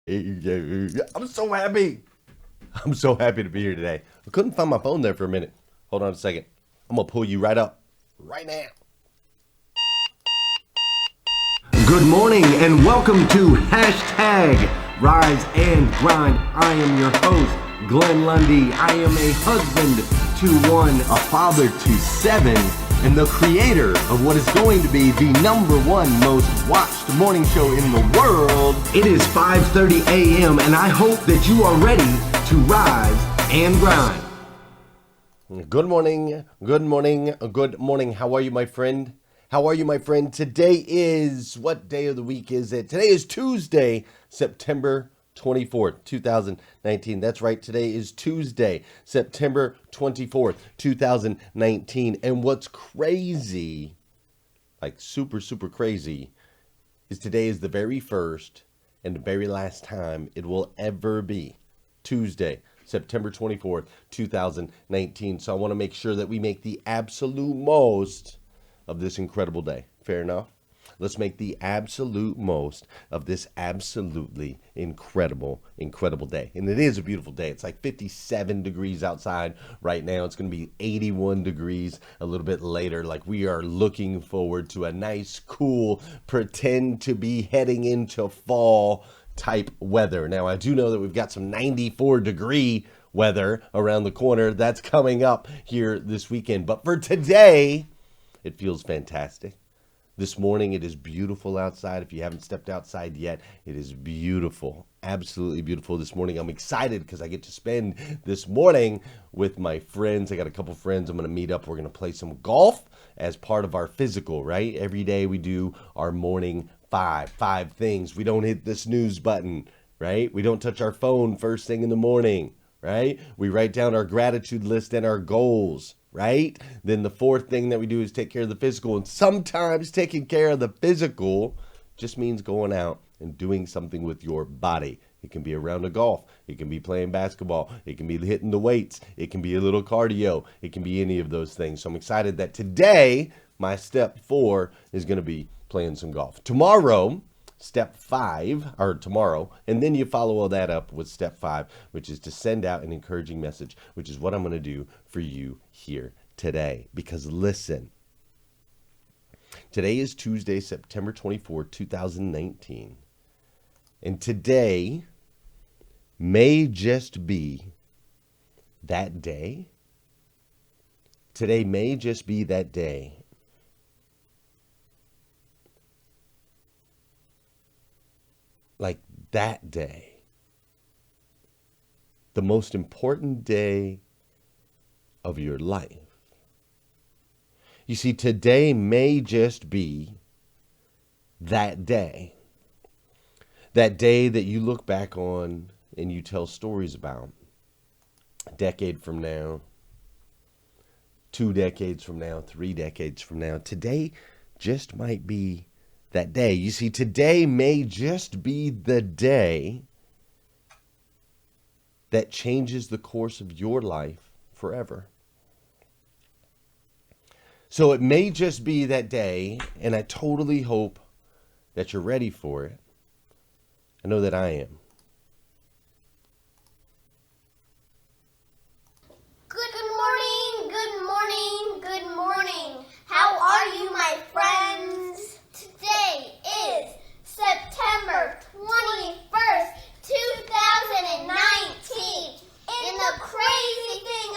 I'm so happy. I'm so happy to be here today. I couldn't find my phone there for a minute. Hold on a second. I'm going to pull you right up right now. Good morning and welcome to hashtag Rise and Grind. I am your host, Glenn Lundy. I am a husband to one, a father to seven, and the creator of what is going to be the #1 most watched morning show in the world. It is 5:30 a.m. and I hope that you are ready to rise and grind. Good morning. Good morning. Good morning. How are you, my friend? How are you, my friend? Today is, what day of the week is it? Today is Tuesday, September 24th, 2019. That's right. Today is Tuesday, September 24th, 2019. And what's crazy, like super, super crazy, is today is the very first and the very last time it will ever be Tuesday, September 24th, 2019. So I want to make sure that we make the absolute most of this incredible day. Fair enough? Let's make the absolute most of this absolutely incredible day. And it is a beautiful day. It's like 57 degrees outside right now. It's going to be 81 degrees a little bit later. Like, we are looking forward to a nice, cool, pretend to be heading into fall type weather. Now, I do know that we've got some 94 degree weather around the corner. That's coming up here this weekend. But for today, it feels fantastic. This morning, it is beautiful outside. If you haven't stepped outside yet, it is beautiful. Absolutely beautiful this morning. I'm excited because I get to spend this morning with my friends. I got a couple friends I'm going to meet up. We're going to play some golf as part of our physical, right? Every day we do our morning five things. We don't hit the snooze button, right? We don't touch our phone first thing in the morning, right? We write down our gratitude list and our goals, right? Then the fourth thing that we do is take care of the physical. And sometimes taking care of the physical just means going out and doing something with your body. It can be a round of golf. It can be playing basketball. It can be hitting the weights. It can be a little cardio. It can be any of those things. So I'm excited that today, my step 4 is going to be playing some golf. Tomorrow, step 5, or tomorrow, and then you follow all that up with step 5, which is to send out an encouraging message, which is what I'm going to do for you here today. Because listen, today is Tuesday, September 24, 2019, and today may just be that day. Today may just be that day. Like that day, the most important day of your life. You see, today may just be that day that you look back on and you tell stories about. A decade from now, 2 decades from now, 3 decades from now, today just might be that day. You see, today may just be the day that changes the course of your life forever. So it may just be that day, and I totally hope that you're ready for it. I know that I am. Good morning, good morning, good morning. How are you, my friends? Today is September 21st, 2019. And the crazy thing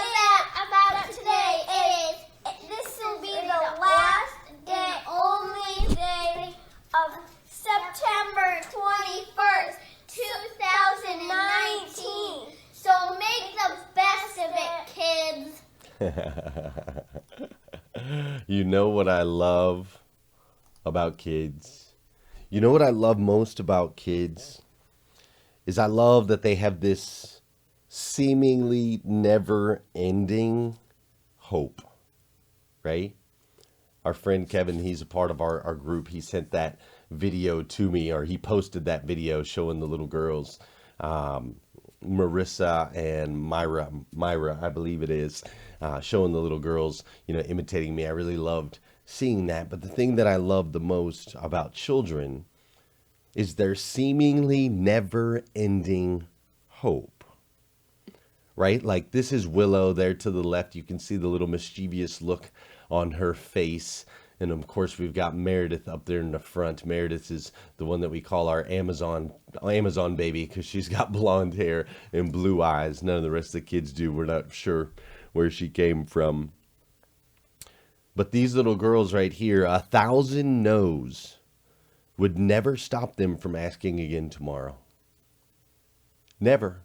about today is this will be the last day, only day of September 21st, 2019. So make the best of it, kids. You know what I love about kids? You know what I love most about kids? Is I love that they have this seemingly never-ending hope, right? Our friend Kevin, he's a part of our group. He sent that video to me, or he posted that video showing the little girls, Marissa and Myra, I believe it is, showing the little girls, imitating me. I really loved seeing that. But the thing that I love the most about children is their seemingly never-ending hope. Right? Like this is Willow there to the left. You can see the little mischievous look on her face. And of course, we've got Meredith up there in the front. Meredith is the one that we call our Amazon baby because she's got blonde hair and blue eyes. None of the rest of the kids do. We're not sure where she came from. But these little girls right here, 1,000 no's would never stop them from asking again tomorrow. Never.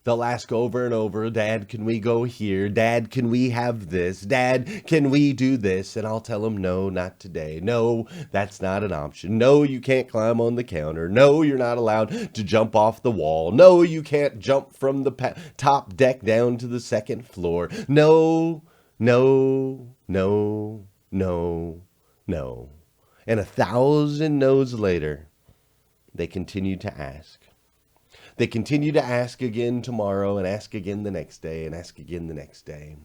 They'll ask over and over, Dad, can we go here? Dad, can we have this? Dad, can we do this? And I'll tell them, no, not today. No, that's not an option. No, you can't climb on the counter. No, you're not allowed to jump off the wall. No, you can't jump from the top deck down to the second floor. No, no, no, no, no. And 1,000 no's later, they continue to ask. They continue to ask again tomorrow and ask again the next day and ask again the next day.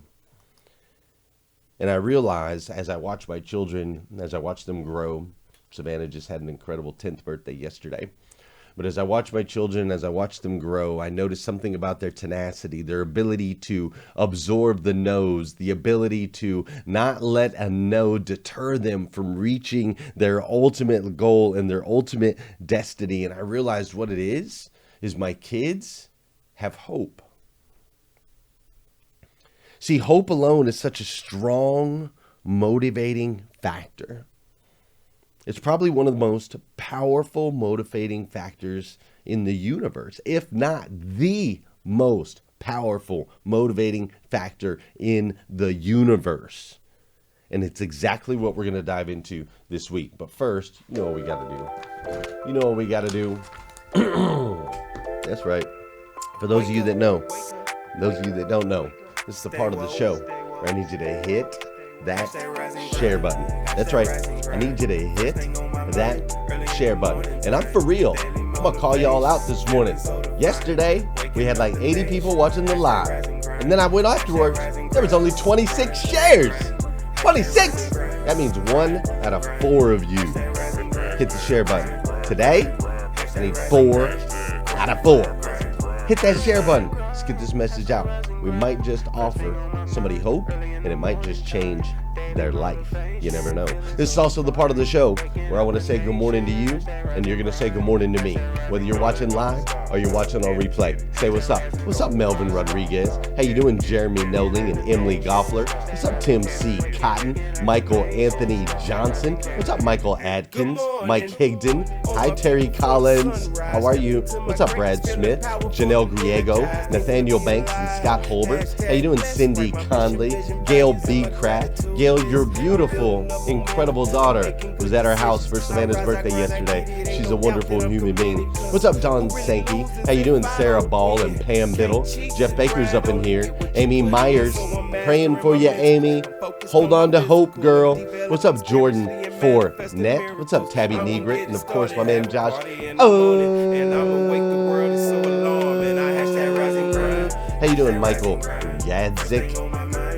And I realize as I watch my children, as I watch them grow, Savannah just had an incredible 10th birthday yesterday. But as I watch my children, as I watch them grow, I notice something about their tenacity, their ability to absorb the no's, the ability to not let a no deter them from reaching their ultimate goal and their ultimate destiny. And I realized what it is my kids have hope. See, hope alone is such a strong, motivating factor. It's probably one of the most powerful motivating factors in the universe, if not the most powerful motivating factor in the universe. And it's exactly what we're going to dive into this week. But first, you know what we got to do. You know what we got to do. That's right. For those of you that know, those of you that don't know, this is the part of the show where I need you to hit that share button. That's right. I need you to hit that share button. And I'm for real. I'm going to call y'all out this morning. Yesterday, we had like 80 people watching the live. And then I went afterwards. There was only 26 shares. 26! That means 1 out of 4 of you hit the share button. Today, I need 4 out of 4. Hit that share button. Let's get this message out. We might just offer somebody hope, and it might just change their life. You never know. This is also the part of the show where I want to say good morning to you, and you're going to say good morning to me. Whether you're watching live or you're watching on replay. Say what's up. What's up, Melvin Rodriguez? How you doing, Jeremy Noling and Emily Goffler? What's up, Tim C. Cotton? Michael Anthony Johnson? What's up, Michael Adkins? Mike Higdon? Hi, Terry Collins. How are you? What's up, Brad Smith? Janelle Griego? Nathaniel Banks and Scott Holbert? How you doing, Cindy Conley? Gail B. Kraft? Gail, your beautiful, incredible daughter was at our house for Savannah's birthday yesterday. She's a wonderful human being. What's up, Don Sankey? How you doing, Sarah Ball and Pam Biddle? Jeff Baker's up in here. Amy Myers, praying for you, Amy. Hold on to hope, girl. What's up, Jordan Fournette? What's up, Tabby Negrit? And of course, my man Josh. How you doing, Michael Yadzik?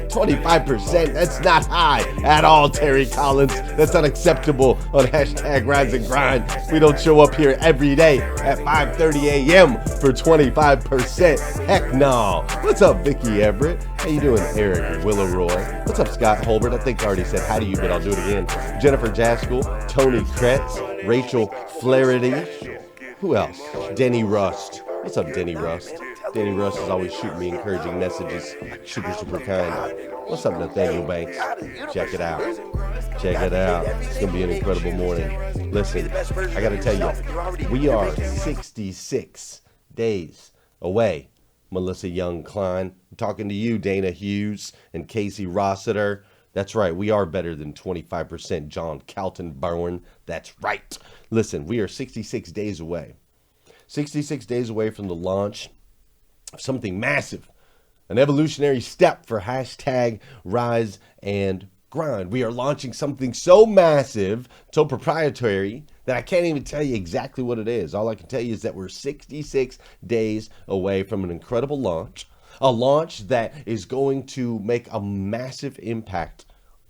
25%, that's not high at all, Terry Collins. That's unacceptable on hashtag Rise and Grind. We don't show up here every day at 5:30 a.m. for 25%. Heck no. What's up, Vicky Everett? How you doing, Eric Willow-Roy? What's up, Scott Holbert? I think I already said hi to you, but I'll do it again. Jennifer Jaskell, Tony Kretz, Rachel Flaherty. Who else? Denny Rust. What's up, Denny Rust? Danny Russ is always shooting me encouraging messages. Super, super kind. What's up, Nathaniel Banks? Check it out. Check it out. It's going to be an incredible morning. Listen, I got to tell you, we are 66 days away. Melissa Young Klein. I'm talking to you, Dana Hughes and Casey Rossiter. That's right. We are better than 25%. John Calton Bowen. That's right. Listen, we are 66 days away. 66 days away from the launch of something massive, an evolutionary step for hashtag Rise and Grind. We are launching something so massive, so proprietary, that I can't even tell you exactly what it is. All I can tell you is that we're 66 days away from an incredible launch, a launch that is going to make a massive impact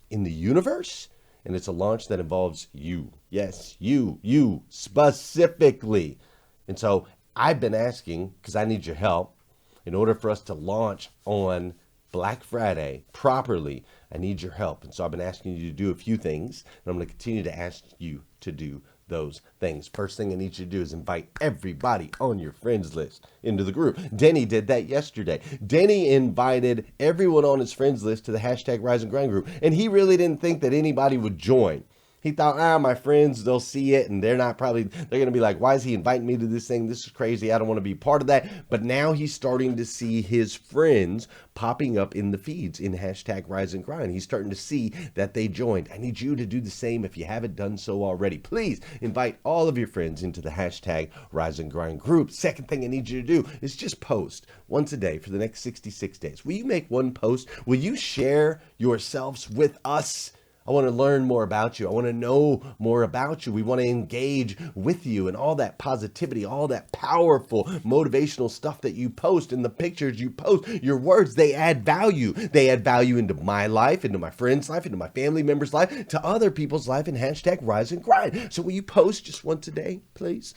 in the universe and it's a launch that involves you. Yes, you specifically. And so I've been asking, because I need your help, in order for us to launch on Black Friday properly, I need your help. And so I've been asking you to do a few things, and I'm going to continue to ask you to do those things. First thing I need you to do is invite everybody on your friends list into the group. Denny did that yesterday. Denny invited everyone on his friends list to the hashtag Rise and Grind group, and he really didn't think that anybody would join. He thought, my friends, they'll see it, and they're going to be like, why is he inviting me to this thing? This is crazy. I don't want to be part of that. But now he's starting to see his friends popping up in the feeds in hashtag Rise and Grind. He's starting to see that they joined. I need you to do the same if you haven't done so already. Please invite all of your friends into the hashtag Rise and Grind group. Second thing I need you to do is just post once a day for the next 66 days. Will you make one post? Will you share yourselves with us? I want to learn more about you. I want to know more about you. We want to engage with you, and all that positivity, all that powerful motivational stuff that you post, and the pictures you post, your words, they add value. They add value into my life, into my friend's life, into my family member's life, to other people's life in hashtag Rise and Grind. So will you post just once a day, please?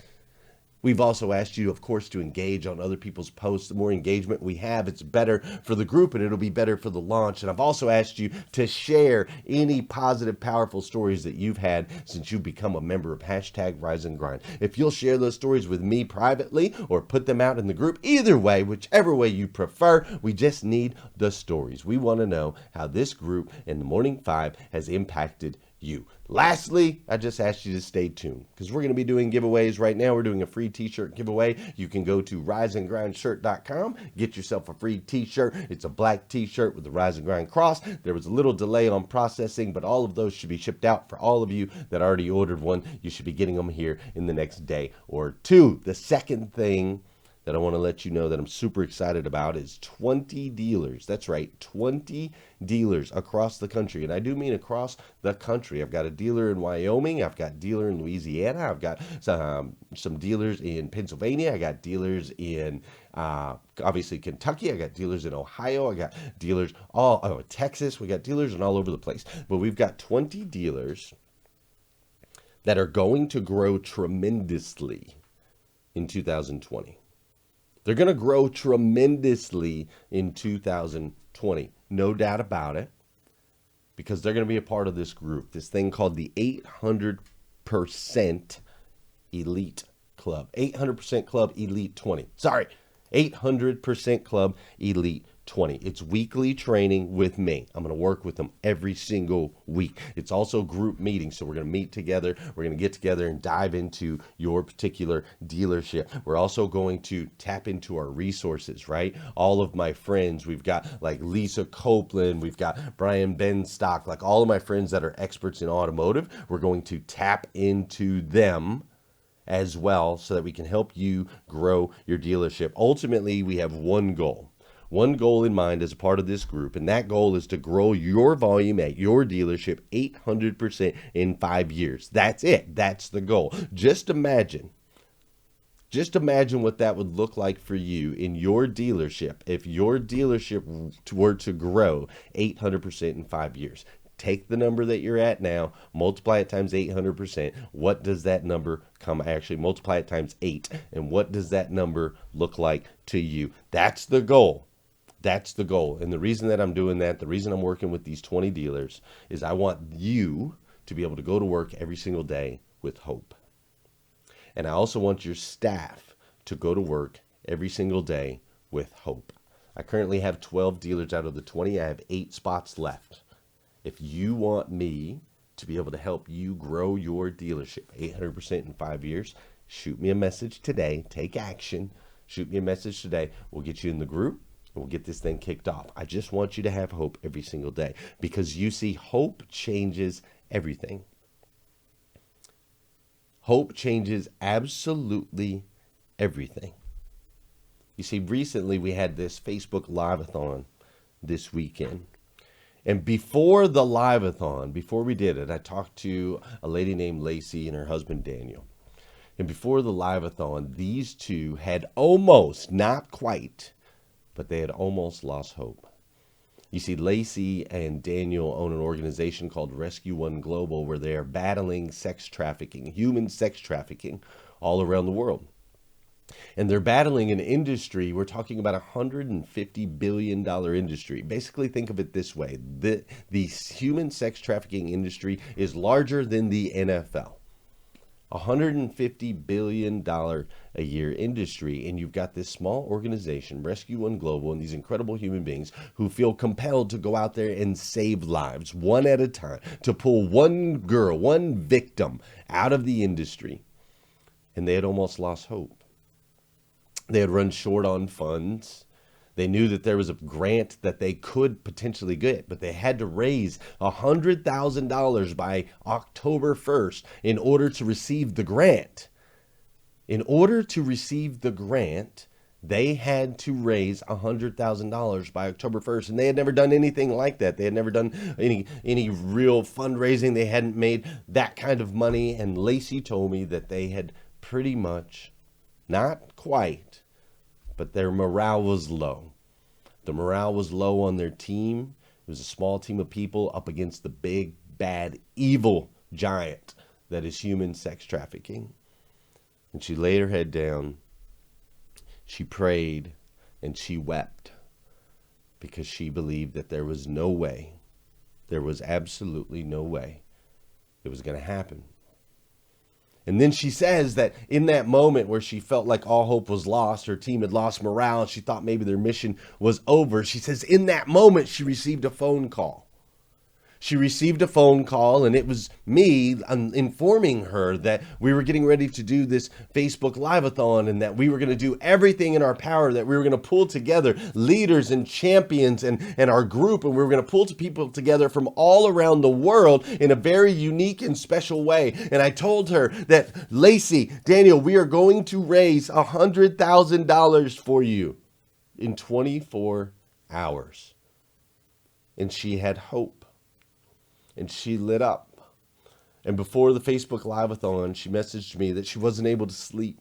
We've also asked you, of course, to engage on other people's posts. The more engagement we have, it's better for the group, and it'll be better for the launch. And I've also asked you to share any positive, powerful stories that you've had since you've become a member of hashtag Rise and Grind. If you'll share those stories with me privately or put them out in the group, either way, whichever way you prefer, we just need the stories. We want to know how this group in the Morning 5 has impacted you. Lastly, I just asked you to stay tuned, because we're going to be doing giveaways right now. We're doing a free t-shirt giveaway. You can go to riseandgrindshirt.com, get yourself a free t-shirt. It's a black t-shirt with the Rise and Grind cross. There was a little delay on processing, but all of those should be shipped out. For all of you that already ordered one, you should be getting them here in the next day or two. The second thing that I want to let you know that I'm super excited about is 20 dealers. That's right, 20 dealers across the country. And I do mean across the country. I've got a dealer in Wyoming. I've got a dealer in Louisiana. I've got some dealers in Pennsylvania. I got dealers in obviously Kentucky. I got dealers in Ohio. I got dealers Texas. We got dealers all over the place. But we've got 20 dealers that are going to grow tremendously in 2020. They're going to grow tremendously in 2020. No doubt about it, because they're going to be a part of this group, this thing called the 800% Elite Club. 800% Club Elite 20. Sorry, 800% Club Elite 20. It's weekly training with me. I'm going to work with them every single week. It's also group meetings, so we're going to meet together. We're going to get together and dive into your particular dealership. We're also going to tap into our resources, right? All of my friends, we've got like Lisa Copeland, we've got Brian Benstock, like all of my friends that are experts in automotive. We're going to tap into them as well so that we can help you grow your dealership. Ultimately, we have one goal in mind as a part of this group, and that goal is to grow your volume at your dealership 800% in 5 years. That's it. That's the goal. Just imagine what that would look like for you in your dealership if your dealership were to grow 800% in 5 years. Take the number that you're at now, multiply it times 800%. What does that number come? Actually, multiply it times 8. And what does that number look like to you? That's the goal. That's the goal. And the reason that I'm doing that, the reason I'm working with these 20 dealers, is I want you to be able to go to work every single day with hope. And I also want your staff to go to work every single day with hope. I currently have 12 dealers out of the 20. I have 8 spots left. If you want me to be able to help you grow your dealership 800% in 5 years, shoot me a message today. Take action. Shoot me a message today. We'll get you in the group. We'll get this thing kicked off. I just want you to have hope every single day, because you see, hope changes everything. Hope changes absolutely everything. You see, recently we had this Facebook Live-a-thon this weekend. And before the Live-a-thon, before we did it, I talked to a lady named Lacey and her husband Daniel. And before the Live-a-thon, these two had almost, not quite, but they had almost lost hope. You see, Lacey and Daniel own an organization called Rescue One Global where they are battling sex trafficking, human sex trafficking, all around the world. And they're battling an industry, we're talking about a $150 billion industry. Basically, think of it this way. The human sex trafficking industry is larger than the NFL. $150 billion a year industry, and you've got this small organization, Rescue One Global, and these incredible human beings who feel compelled to go out there and save lives one at a time, to pull one girl, one victim out of the industry. And they had almost lost hope. They had run short on funds. They knew that there was a grant that they could potentially get, but they had to raise $100,000 by October 1st in order to receive the grant. In order to receive the grant, they had to raise $100,000 by October 1st, and they had never done anything like that. They had never done any real fundraising. They hadn't made that kind of money, and Lacey told me that they had pretty much, not quite, but their morale was low. The morale was low on their team. It was a small team of people up against the big, bad, evil giant that is human sex trafficking. And she laid her head down. She prayed and she wept because she believed that there was no way, there was absolutely no way it was going to happen. And then she says that in that moment where she felt like all hope was lost, her team had lost morale, and she thought maybe their mission was over. She says in that moment she received a phone call. She received a phone call, and it was me informing her that we were getting ready to do this Facebook Live-a-thon and that we were going to do everything in our power, that we were going to pull together leaders and champions and our group, and we were going to pull people together from all around the world in a very unique and special way. And I told her that, Lacey, Daniel, we are going to raise $100,000 for you in 24 hours. And she had hope. And she lit up. And before the Facebook Live-a-thon, she messaged me that she wasn't able to sleep.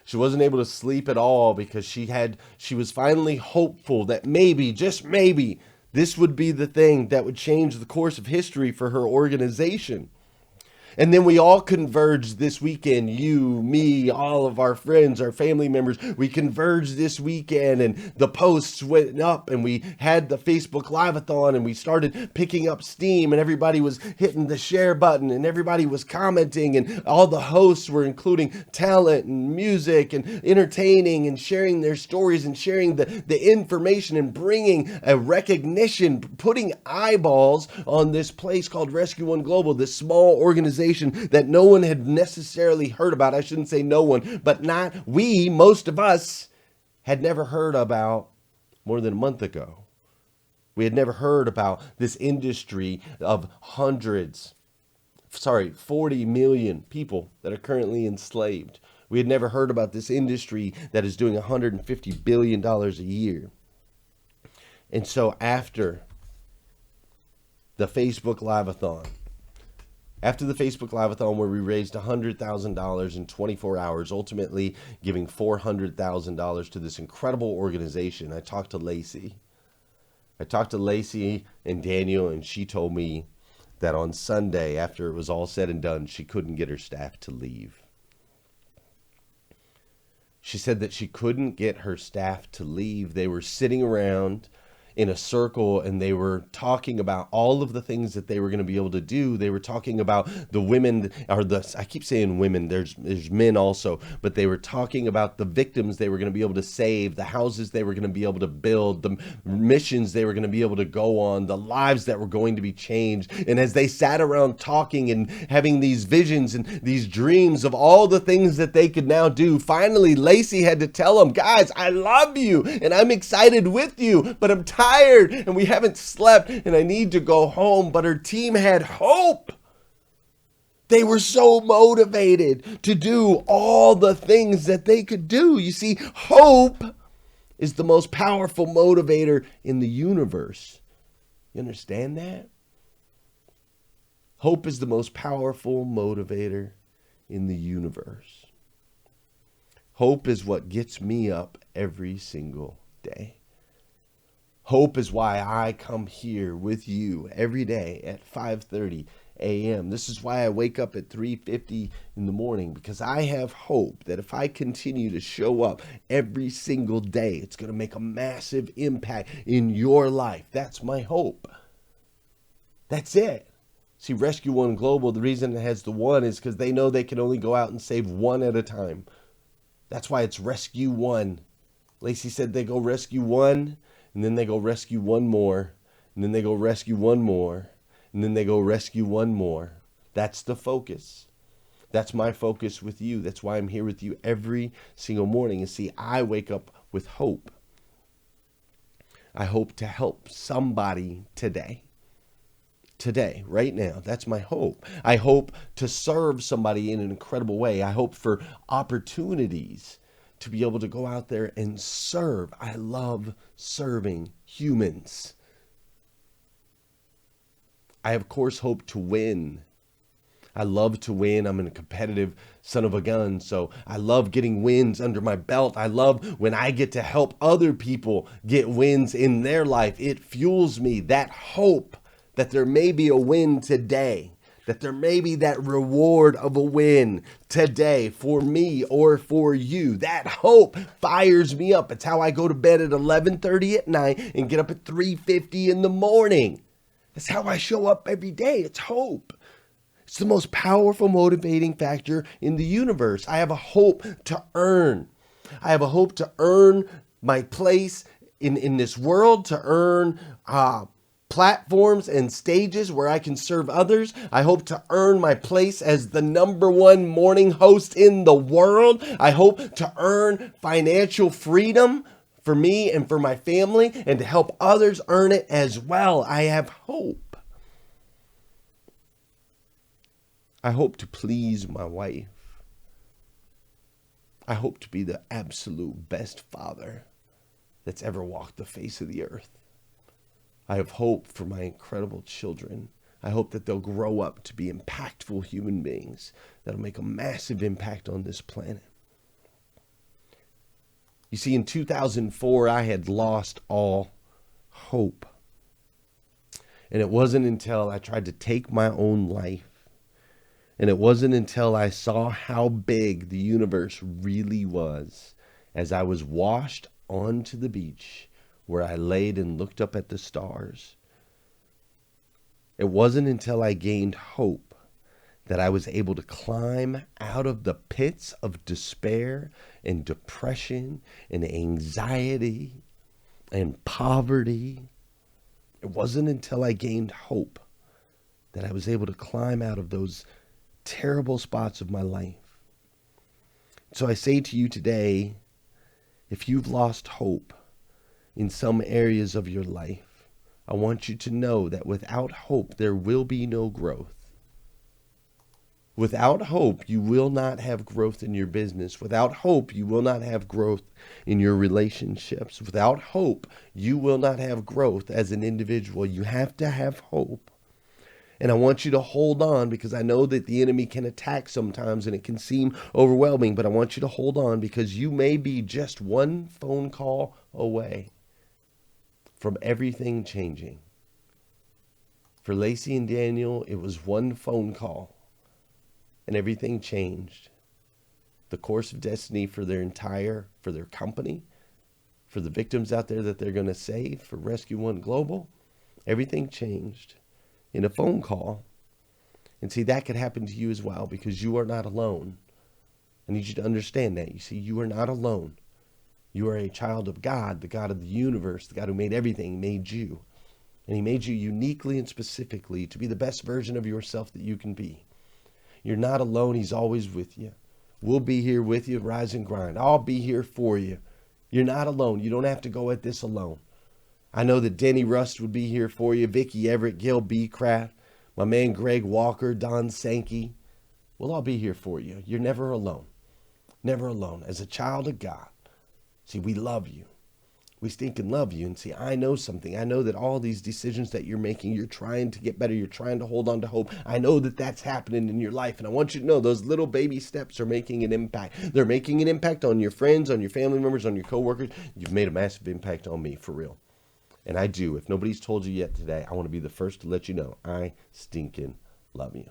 She wasn't able to sleep at all because she was finally hopeful that maybe, just maybe, this would be the thing that would change the course of history for her organization. And then we all converged this weekend, you, me, all of our friends, our family members, we converged this weekend and the posts went up and we had the Facebook Live-a-thon and we started picking up steam and everybody was hitting the share button and everybody was commenting and all the hosts were including talent and music and entertaining and sharing their stories and sharing the information and bringing a recognition, putting eyeballs on this place called Rescue One Global, this small organization that no one had necessarily heard about. I shouldn't say no one, but most of us had never heard about more than a month ago. We had never heard about this industry of 40 million people that are currently enslaved. We had never heard about this industry that is doing $150 billion a year. And so after the Facebook Live-a-thon, where we raised $100,000 in 24 hours, ultimately giving $400,000 to this incredible organization, I talked to Lacey. And Daniel, and she told me that on Sunday, after it was all said and done, she couldn't get her staff to leave. She said that she couldn't get her staff to leave. They were sitting around in a circle and they were talking about all of the things that they were going to be able to do. They were talking about the women, I keep saying women, there's men also, but they were talking about the victims they were going to be able to save, the houses they were going to be able to build, the missions they were going to be able to go on, the lives that were going to be changed. And as they sat around talking and having these visions and these dreams of all the things that they could now do, finally Lacey had to tell them, guys, I love you and I'm excited with you, but I'm tired and we haven't slept and I need to go home. But her team had hope. They were so motivated to do all the things that they could do. You see, hope is the most powerful motivator in the universe. You understand that? Hope is the most powerful motivator in the universe. Hope is what gets me up every single day. Hope is why I come here with you every day at 5:30 a.m. This is why I wake up at 3:50 in the morning, because I have hope that if I continue to show up every single day, it's going to make a massive impact in your life. That's my hope. That's it. See, Rescue One Global, the reason it has the one is because they know they can only go out and save one at a time. That's why it's Rescue One. Lacey said they go rescue one, and then they go rescue one more, and then they go rescue one more, and then they go rescue one more. That's the focus. That's my focus with you. That's why I'm here with you every single morning. And see, I wake up with hope. I hope to help somebody today. Today, right now. That's my hope. I hope to serve somebody in an incredible way. I hope for opportunities to be able to go out there and serve. I love serving humans. I, of course, hope to win. I love to win. I'm a competitive son of a gun, so I love getting wins under my belt. I love when I get to help other people get wins in their life. It fuels me, that hope that there may be a win today, that there may be that reward of a win today for me or for you. That hope fires me up. It's how I go to bed at 11:30 at night and get up at 3:50 in the morning. That's how I show up every day. It's hope. It's the most powerful motivating factor in the universe. I have a hope to earn. I have a hope to earn my place in this world, to earn platforms and stages where I can serve others. I hope to earn my place as the #1 morning host in the world. I hope to earn financial freedom for me and for my family, and to help others earn it as well. I have hope. I hope to please my wife. I hope to be the absolute best father that's ever walked the face of the earth. I have hope for my incredible children. I hope that they'll grow up to be impactful human beings that'll make a massive impact on this planet. You see, in 2004, I had lost all hope. And it wasn't until I tried to take my own life, and it wasn't until I saw how big the universe really was, as I was washed onto the beach, where I laid and looked up at the stars. It wasn't until I gained hope that I was able to climb out of the pits of despair and depression and anxiety and poverty. It wasn't until I gained hope that I was able to climb out of those terrible spots of my life. So I say to you today, if you've lost hope in some areas of your life, I want you to know that without hope, there will be no growth. Without hope, you will not have growth in your business. Without hope, you will not have growth in your relationships. Without hope, you will not have growth as an individual. You have to have hope. And I want you to hold on, because I know that the enemy can attack sometimes and it can seem overwhelming, but I want you to hold on, because you may be just one phone call away from everything changing. For Lacey and Daniel, it was one phone call and everything changed. The course of destiny for their company, for the victims out there that they're going to save, for Rescue One Global, everything changed in a phone call. And see, that could happen to you as well, because you are not alone. I need you to understand that. You see, you are not alone. You are a child of God, the God of the universe, the God who made everything, made you. And he made you uniquely and specifically to be the best version of yourself that you can be. You're not alone. He's always with you. We'll be here with you, rise and grind. I'll be here for you. You're not alone. You don't have to go at this alone. I know that Denny Rust would be here for you, Vicky Everett, Gil B. Kraft, my man Greg Walker, Don Sankey. We'll all be here for you. You're never alone. Never alone. As a child of God, see, we love you. We stinking love you. And see, I know something. I know that all these decisions that you're making, you're trying to get better. You're trying to hold on to hope. I know that that's happening in your life. And I want you to know those little baby steps are making an impact. They're making an impact on your friends, on your family members, on your coworkers. You've made a massive impact on me, for real. And I do. If nobody's told you yet today, I want to be the first to let you know I stinking love you.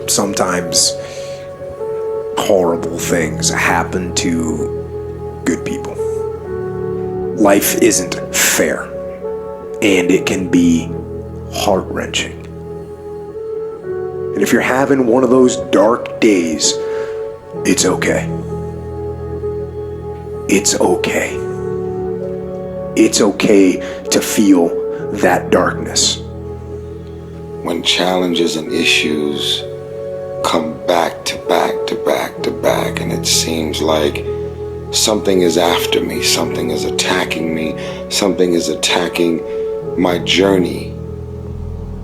Sometimes horrible things happen to good people. Life isn't fair, and it can be heart-wrenching. And if you're having one of those dark days, it's okay. It's okay. It's okay to feel that darkness. When challenges and issues come back to back to back to back, and it seems like something is after me, something is attacking me, something is attacking my journey,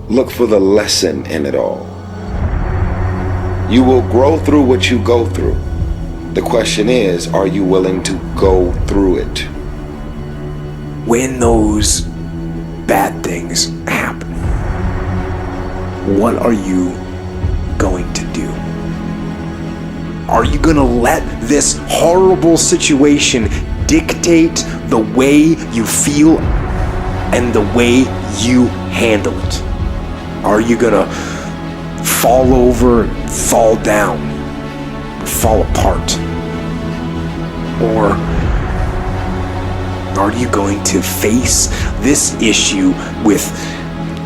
look for the lesson in it all. You will grow through what you go through. The question is, are you willing to go through it? When those bad things happen, what are you going to do? Are you going to let this horrible situation dictate the way you feel and the way you handle it? Are you going to fall over, fall down, fall apart? Or are you going to face this issue with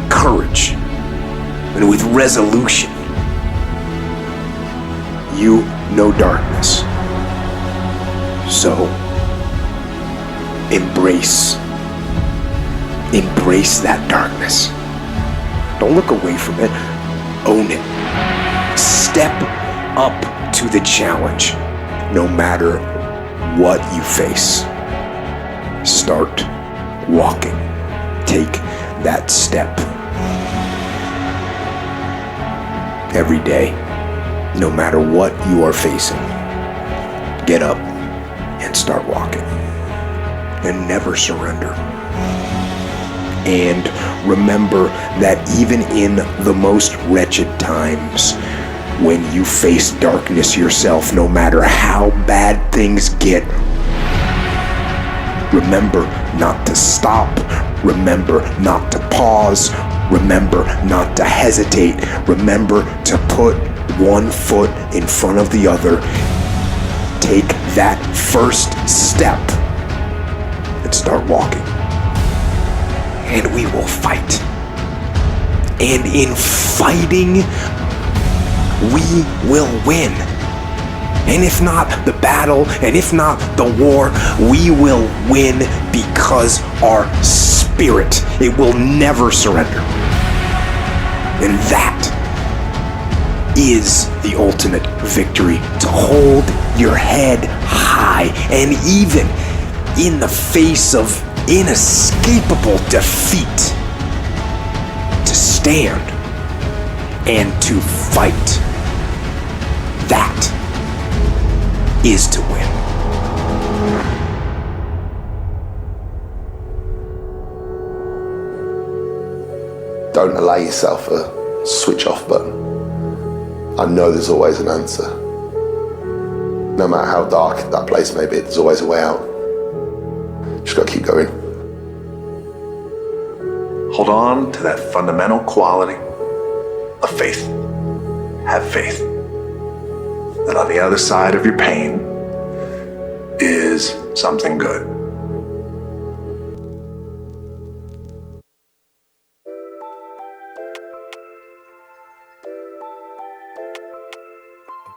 courage and with resolution? You know darkness, so embrace that darkness. Don't look away from it. Own it. Step up to the challenge, no matter what you face. Start walking. Take that step. Every day, no matter what you are facing, get up and start walking. And never surrender. And remember that even in the most wretched times, when you face darkness yourself, no matter how bad things get, remember not to stop. Remember not to pause. Remember not to hesitate. Remember to put one foot in front of the other. Take that first step and start walking. And we will fight. And in fighting, we will win. And if not the battle, and if not the war, we will win because our spirit, it will never surrender. And that is the ultimate victory. To hold your head high, and even in the face of inescapable defeat, to stand and to fight. That is to win. Don't allow yourself a switch off button. I know there's always an answer. No matter how dark that place may be, there's always a way out. Just gotta keep going. Hold on to that fundamental quality of faith. Have faith that on the other side of your pain is something good.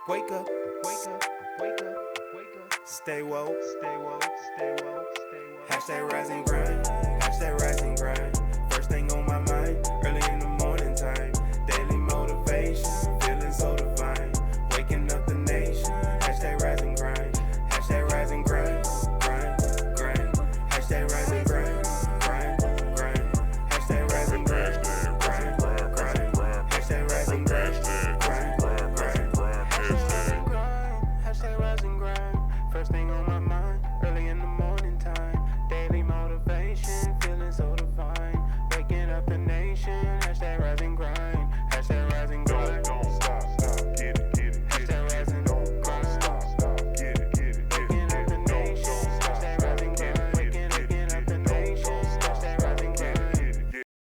Wake up, wake up, wake up, wake up. Stay woke, stay woke, stay woke, stay woke. Hashtag rise and grind, hashtag rise and grind.